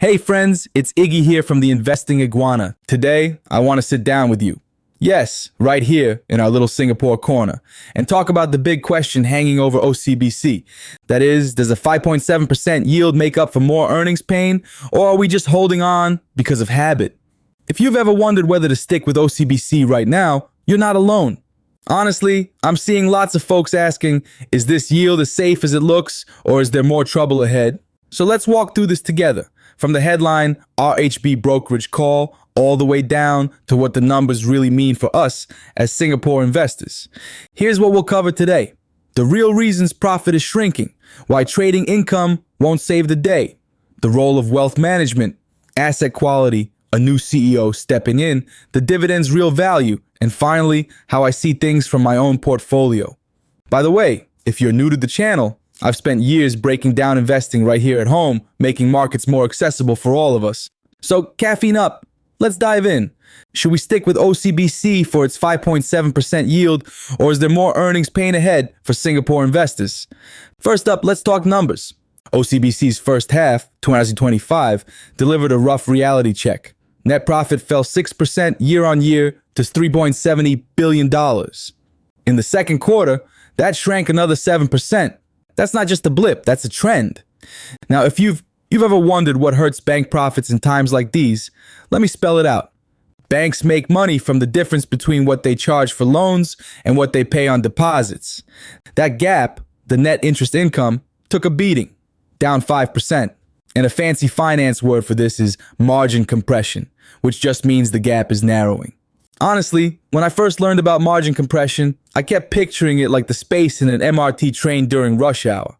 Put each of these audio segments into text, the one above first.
Hey friends, it's Iggy here from the Investing Iguana. Today, I want to sit down with you. Yes, right here in our little Singapore corner, and talk about the big question hanging over OCBC. That is, does a 5.7% yield make up for more earnings pain, or are we just holding on because of habit? If you've ever wondered whether to stick with OCBC right now, you're not alone. Honestly, I'm seeing lots of folks asking, is this yield as safe as it looks, or is there more trouble ahead? So let's walk through this together. From the headline, RHB brokerage call, all the way down to what the numbers really mean for us as Singapore investors. Here's what we'll cover today. The real reasons profit is shrinking, why trading income won't save the day, the role of wealth management, asset quality, a new CEO stepping in, the dividend's real value, and finally, how I see things from my own portfolio. By the way, if you're new to the channel, I've spent years breaking down investing right here at home, making markets more accessible for all of us. So caffeine up. Let's dive in. Should we stick with OCBC for its 5.7% yield, or is there more earnings pain ahead for Singapore investors? First up, let's talk numbers. OCBC's first half, 2025, delivered a rough reality check. Net profit fell 6% year on year to $3.70 billion. In the second quarter, that shrank another 7%. That's not just a blip, that's a trend. Now, if you've ever wondered what hurts bank profits in times like these, let me spell it out. Banks make money from the difference between what they charge for loans and what they pay on deposits. That gap, the net interest income, took a beating, down 5%. And a fancy finance word for this is margin compression, which just means the gap is narrowing. Honestly, when I first learned about margin compression, I kept picturing it like the space in an MRT train during rush hour.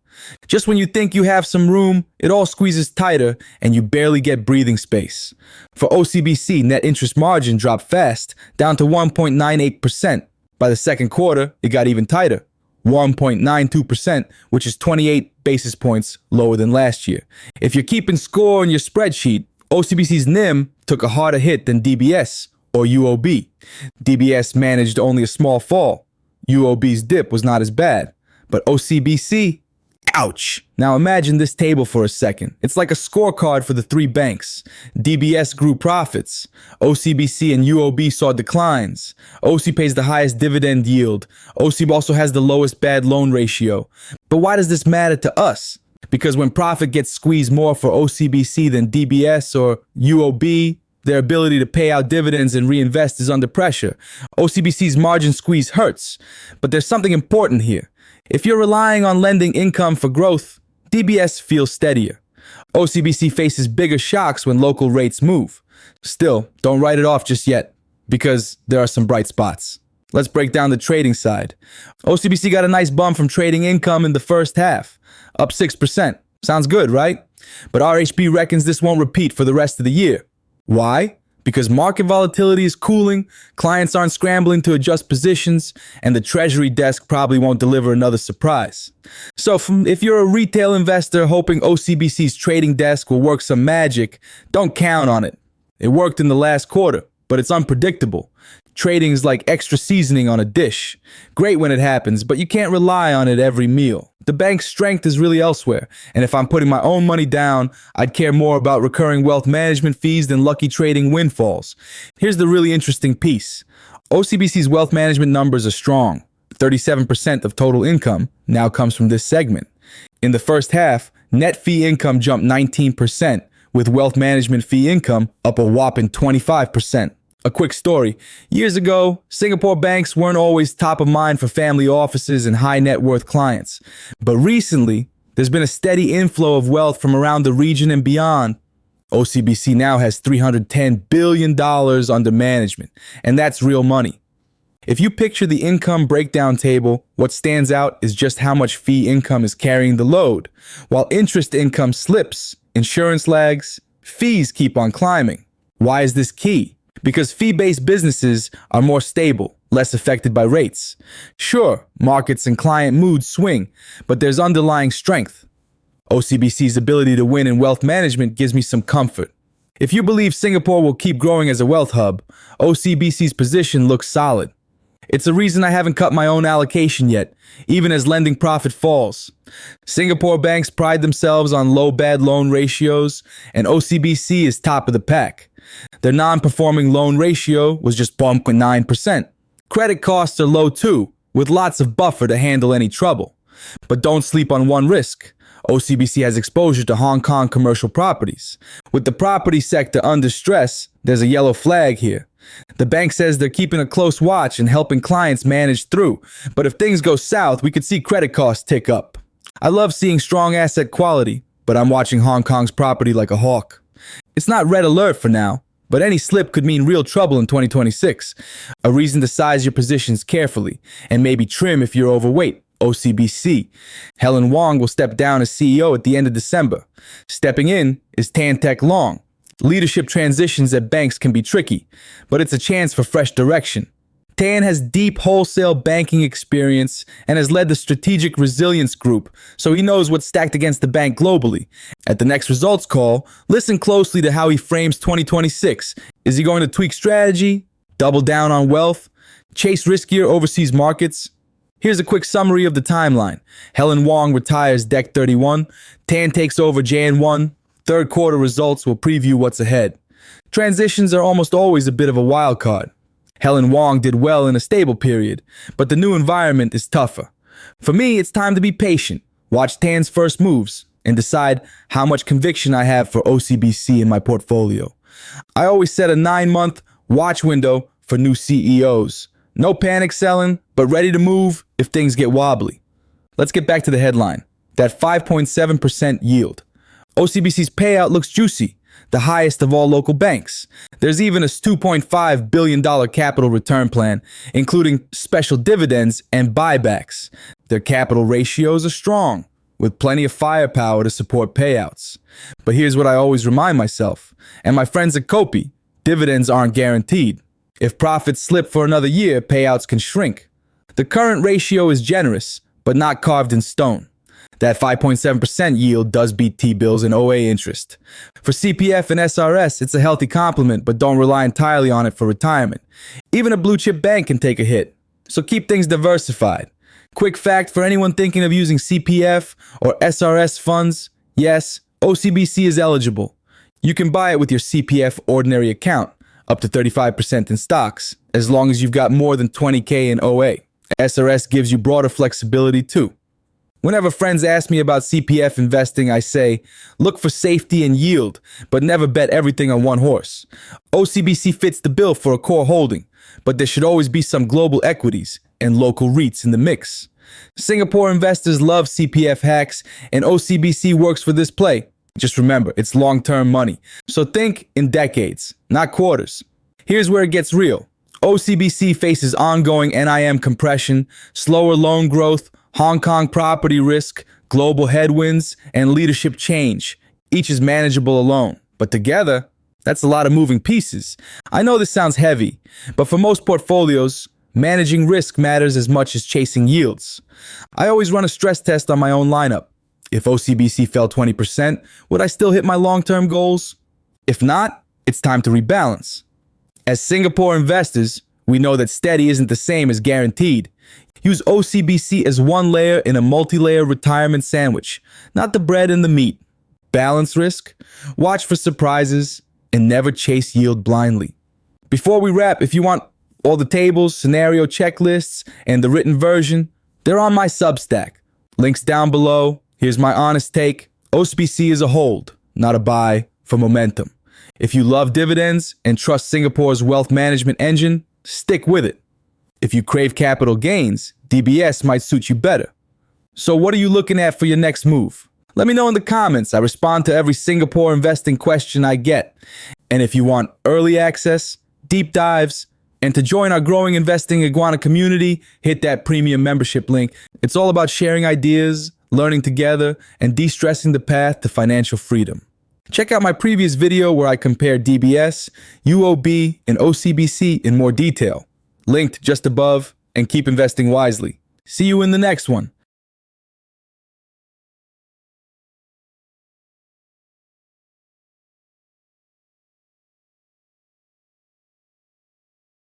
Just when you think you have some room, it all squeezes tighter and you barely get breathing space. For OCBC, net interest margin dropped fast, down to 1.98%. By the second quarter, it got even tighter, 1.92%, which is 28 basis points lower than last year. If you're keeping score on your spreadsheet, OCBC's NIM took a harder hit than DBS or UOB. DBS managed only a small fall. UOB's dip was not as bad. But OCBC, ouch. Now imagine this table for a second. It's like a scorecard for the three banks. DBS grew profits. OCBC and UOB saw declines. OC pays the highest dividend yield. OC also has the lowest bad loan ratio. But why does this matter to us? Because when profit gets squeezed more for OCBC than DBS or UOB, their ability to pay out dividends and reinvest is under pressure. OCBC's margin squeeze hurts. But there's something important here. If you're relying on lending income for growth, DBS feels steadier. OCBC faces bigger shocks when local rates move. Still, don't write it off just yet, because there are some bright spots. Let's break down the trading side. OCBC got a nice bump from trading income in the first half, up 6%. Sounds good, right? But RHB reckons this won't repeat for the rest of the year. Why? Because market volatility is cooling, clients aren't scrambling to adjust positions, and the treasury desk probably won't deliver another surprise. So if you're a retail investor hoping OCBC's trading desk will work some magic, don't count on it. It worked in the last quarter, but it's unpredictable. Trading is like extra seasoning on a dish. Great when it happens, but you can't rely on it every meal. The bank's strength is really elsewhere, and if I'm putting my own money down, I'd care more about recurring wealth management fees than lucky trading windfalls. Here's the really interesting piece. OCBC's wealth management numbers are strong. 37% of total income now comes from this segment. In the first half, net fee income jumped 19%, with wealth management fee income up a whopping 25%. A quick story. Years ago, Singapore banks weren't always top of mind for family offices and high net worth clients. But recently, there's been a steady inflow of wealth from around the region and beyond. OCBC now has $310 billion under management, and that's real money. If you picture the income breakdown table, what stands out is just how much fee income is carrying the load. While interest income slips, insurance lags, fees keep on climbing. Why is this key? Because fee-based businesses are more stable, less affected by rates. Sure, markets and client moods swing, but there's underlying strength. OCBC's ability to win in wealth management gives me some comfort. If you believe Singapore will keep growing as a wealth hub, OCBC's position looks solid. It's a reason I haven't cut my own allocation yet, even as lending profit falls. Singapore banks pride themselves on low bad loan ratios, and OCBC is top of the pack. Their non-performing loan ratio was just 1.9%. Credit costs are low too, with lots of buffer to handle any trouble. But don't sleep on one risk. OCBC has exposure to Hong Kong commercial properties. With the property sector under stress, there's a yellow flag here. The bank says they're keeping a close watch and helping clients manage through, but if things go south, we could see credit costs tick up. I love seeing strong asset quality, but I'm watching Hong Kong's property like a hawk. It's not red alert for now, but any slip could mean real trouble in 2026. A reason to size your positions carefully, and maybe trim if you're overweight. OCBC. Helen Wong will step down as CEO at the end of December. Stepping in is Tan Tech Long. Leadership transitions at banks can be tricky, but it's a chance for fresh direction. Tan has deep wholesale banking experience and has led the Strategic Resilience Group, so he knows what's stacked against the bank globally. At the next results call, listen closely to how he frames 2026. Is he going to tweak strategy, double down on wealth, chase riskier overseas markets? Here's a quick summary of the timeline. Helen Wong retires Dec 31, Tan takes over Jan 1, third quarter results will preview what's ahead. Transitions are almost always a bit of a wild card. Helen Wong did well in a stable period, but the new environment is tougher. For me, it's time to be patient, watch Tan's first moves, and decide how much conviction I have for OCBC in my portfolio. I always set a 9-month watch window for new CEOs. No panic selling, but ready to move if things get wobbly. Let's get back to the headline. That 5.7% yield. OCBC's payout looks juicy, the highest of all local banks. There's even a $2.5 billion capital return plan, including special dividends and buybacks. Their capital ratios are strong, with plenty of firepower to support payouts. But here's what I always remind myself, and my friends at Kopi, dividends aren't guaranteed. If profits slip for another year, payouts can shrink. The current ratio is generous, but not carved in stone. That 5.7% yield does beat T-bills and OA interest. For CPF and SRS, it's a healthy complement, but don't rely entirely on it for retirement. Even a blue-chip bank can take a hit, so keep things diversified. Quick fact for anyone thinking of using CPF or SRS funds, yes, OCBC is eligible. You can buy it with your CPF ordinary account, up to 35% in stocks, as long as you've got more than 20K in OA. SRS gives you broader flexibility too. Whenever friends ask me about CPF investing, I say, look for safety and yield, but never bet everything on one horse. OCBC fits the bill for a core holding, but there should always be some global equities and local REITs in the mix. Singapore investors love CPF hacks, and OCBC works for this play. Just remember, it's long-term money, so think in decades, not quarters. Here's where it gets real. OCBC faces ongoing NIM compression, slower loan growth, Hong Kong property risk, global headwinds, and leadership change. Each is manageable alone, but together, that's a lot of moving pieces. I know this sounds heavy, but for most portfolios, managing risk matters as much as chasing yields. I always run a stress test on my own lineup. If OCBC fell 20%, would I still hit my long-term goals? If not, it's time to rebalance. As Singapore investors, we know that steady isn't the same as guaranteed. Use OCBC as one layer in a multi-layer retirement sandwich, not the bread and the meat. Balance risk, watch for surprises, and never chase yield blindly. Before we wrap, if you want all the tables, scenario checklists, and the written version, they're on my Substack. Links down below. Here's my honest take. OCBC is a hold, not a buy, for momentum. If you love dividends and trust Singapore's wealth management engine, stick with it. If you crave capital gains, DBS might suit you better. So what are you looking at for your next move? Let me know in the comments. I respond to every Singapore investing question I get. And if you want early access, deep dives, and to join our growing Investing Iguana community, hit that premium membership link. It's all about sharing ideas, learning together, and de-stressing the path to financial freedom. Check out my previous video where I compare DBS, UOB, and OCBC in more detail. Linked just above, and keep investing wisely. See you in the next one.